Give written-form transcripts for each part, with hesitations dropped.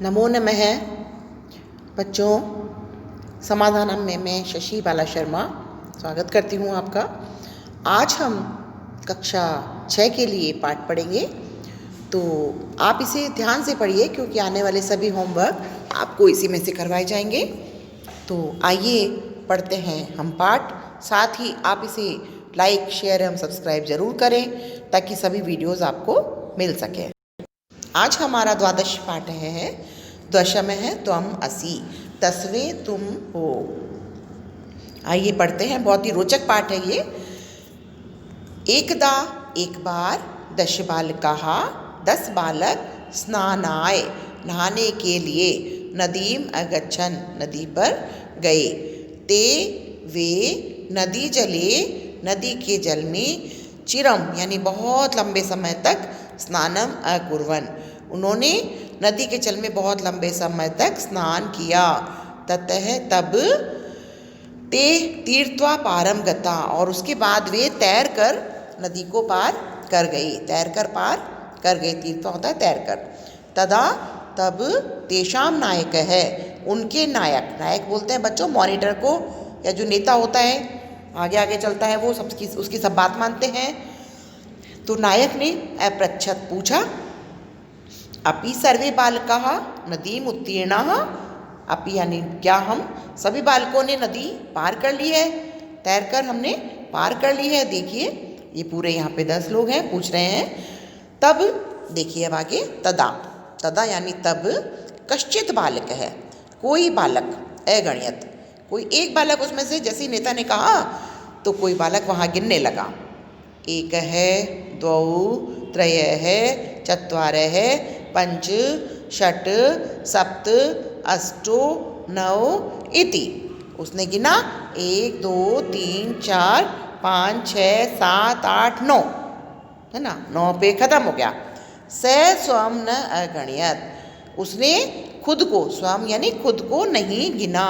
नमो नमः बच्चों। समाधानम में मैं शशि बाला शर्मा स्वागत करती हूँ आपका। आज हम कक्षा 6 के लिए पाठ पढ़ेंगे, तो आप इसे ध्यान से पढ़िए क्योंकि आने वाले सभी होमवर्क आपको इसी में से करवाए जाएंगे। तो आइए पढ़ते हैं हम पाठ। साथ ही आप इसे लाइक, शेयर एवं सब्सक्राइब जरूर करें ताकि सभी वीडियोज़ आपको मिल सके। आज हमारा द्वादश पाठ है, दशम है त्वम असि, 10वें तुम हो। आइए पढ़ते हैं, बहुत ही रोचक पाठ है ये। एकदा एक बार 10 बालकाः 10 बालक स्नानाय नहाने के लिए नदीम अगच्छन् नदी पर गए। ते वे नदी जले नदी के जल में चिरम यानी बहुत लंबे समय तक स्नानम अकुर्वन् उन्होंने नदी के जल में बहुत लंबे समय तक स्नान किया। ततः तब ते तीर्थवा पारम गता और उसके बाद वे तैर कर नदी को पार कर गई। तैर कर पार कर गई, तीर्थवा होता है तैर कर। तदा तब तेषाम नायक है, उनके नायक, नायक बोलते हैं बच्चों मॉनिटर को, या जो नेता होता है आगे आगे चलता है वो सबकी उसकी सब बात मानते हैं। तो नायक ने अपृच्छत् पूछा, अपि सर्वे बालकाः नदीम उत्तीर्णाः, अपि यानी क्या हम सभी बालकों ने नदी पार कर ली है, तैर कर हमने पार कर ली है। देखिए ये पूरे यहाँ पे 10 लोग हैं, पूछ रहे हैं। तब देखिए अब आगे, तदा, तदा यानी तब, कश्चित बालक है, कोई बालक, अगणित, कोई एक बालक उसमें से, जैसे नेता ने कहा तो कोई बालक वहाँ गिनने लगा। एक है, द्वौ, त्रयः, चत्वारः, पंच, षट्, सप्त, अष्टो, नौ इति। उसने गिना 1 2 3 4 5 6 7 8 9, है ना, 9 पे खत्म हो गया। स स्वम न अगणयत्, उसने खुद को, स्वम यानी खुद को नहीं गिना।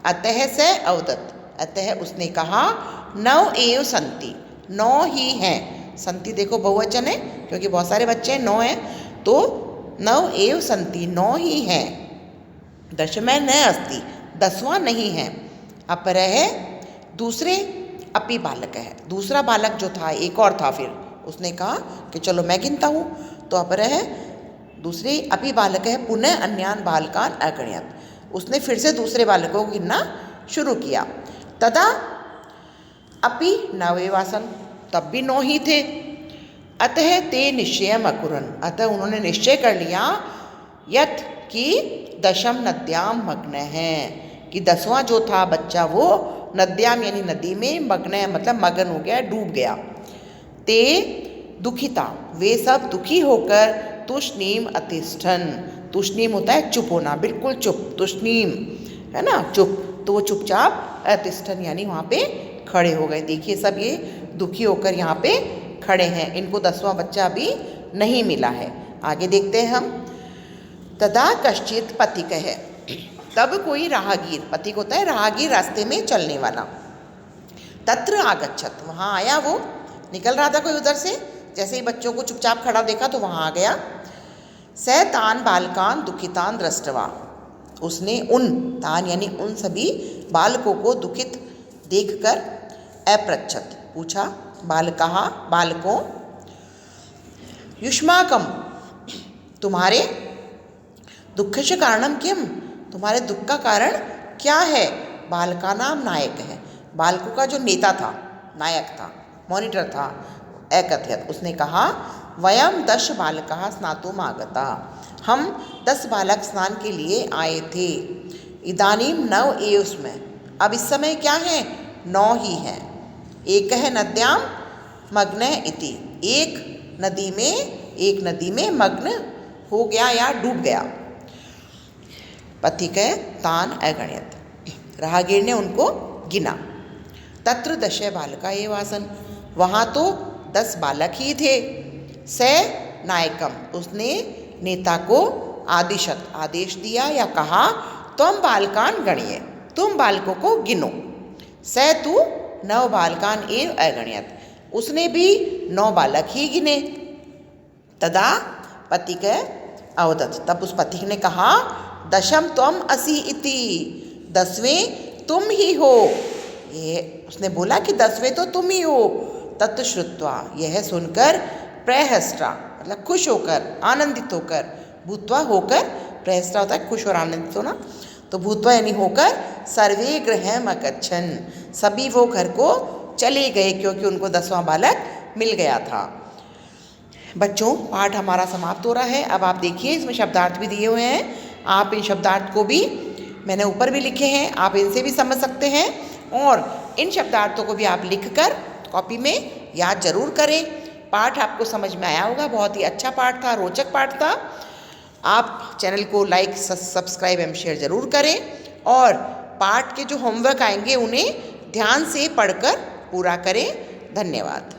अतः स अवदत्, अतः उसने कहा, 9 एव सन्ति, 9 ही हैं। संति देखो बहुवचन है क्योंकि बहुत सारे बच्चे हैं, 9 हैं, तो 9 एव सन्ति, 9 ही हैं। दशमः न अस्ति, 10वां नहीं है। अपरः, दूसरे, अपि बालक है, दूसरा बालक जो था, एक और था, फिर उसने कहा कि चलो मैं गिनता हूँ। तो अपरः, दूसरे अपि बालक है, पुनः अन्यान बालकान अगणयत्, उसने फिर से दूसरे बालकों को गिनना शुरू किया। तदा अपि नवेवासन, तब भी 9 ही थे। अतः ते निश्चयम् अकुर्वन्, अतः उन्होंने निश्चय कर लिया, यत् कि दशम नद्याम मग्न है, कि 10वां जो था बच्चा वो नद्याम यानी नदी में, मग्न है मतलब मगन हो गया, डूब गया। ते दुखिता, वे सब दुखी होकर, तुष्णीम अतिष्ठन्, तुष्णीम होता है चुप होना, बिल्कुल चुप, तुष्णीम है ना चुप, तो वो चुपचाप अतिष्ठन् यानी वहाँ पे खड़े हो गए। देखिए सब ये दुखी होकर यहाँ पे खड़े हैं, इनको 10वां बच्चा अभी नहीं मिला है। आगे देखते हैं हम। तदा कश्चित पथिक है, तब कोई राहगीर, पथिक होता है राहगीर, रास्ते में चलने वाला। तत्र आगच्छत्, वहाँ आया, वो निकल रहा था कोई उधर से, जैसे ही बच्चों को चुपचाप खड़ा देखा तो वहाँ आ गया। स तान बालकान दुखितान दृष्ट्वा, उसने उन, तान यानी उन सभी बालकों को दुखित देखकर अपृच्छत् पूछा, बालकाः बालकों, युष्माकं तुम्हारे, दुःखस्य कारणम किम, तुम्हारे दुख का कारण क्या है। बालका नाम नायक है, बालकों का जो नेता था, नायक था, मॉनिटर था, अकथयत्, उसने कहा, वयम 10 बालकाः स्नातुम आगता, हम 10 बालक स्नान के लिए आए थे। इदानीम 9 एव स्म, अब इस समय क्या है, 9 ही हैं। एक है नद्याम मग्न इति, एक नदी में मग्न हो गया या डूब गया। पथिक है तान अगणयत्, राहगीर ने उनको गिना। तत्र 10 बालका एव आसन, वहाँ तो 10 बालक ही थे। स नायकम, उसने नेता को आदिशत, आदेश दिया या कहा, त्वम बालकान गणय, तुम बालकों को गिनो। स तु 9 बालकान एव अगणयत्, उसने भी 9 बालक ही गिने। तदा पथिक अवदत्। तब उस पथिक ने कहा, दशम त्वम असि इति, 10वें तुम ही हो। ये उसने बोला कि 10वें तो तुम ही हो। तत् श्रुत्वा, यह सुनकर, प्रहष्टा मतलब खुश होकर, आनंदित होकर, भूत्वा होकर, प्रहष्टा होता है खुश और आनंदित होना, तो भूत्वा यानी होकर, सर्वे गृहम् अगच्छन्, सभी वो घर को चले गए क्योंकि उनको 10वां बालक मिल गया था। बच्चों, पाठ हमारा समाप्त हो रहा है। अब आप देखिए इसमें शब्दार्थ भी दिए हुए हैं। आप इन शब्दार्थ को भी, मैंने ऊपर भी लिखे हैं, आप इनसे भी समझ सकते हैं और इन शब्दार्थों को भी आप लिखकर कॉपी में याद जरूर करें। पाठ आपको समझ में आया होगा, बहुत ही अच्छा पाठ था, रोचक पाठ था। आप चैनल को लाइक, सब्सक्राइब एवं शेयर जरूर करें और पाठ के जो होमवर्क आएंगे उन्हें ध्यान से पढ़कर पूरा करें। धन्यवाद।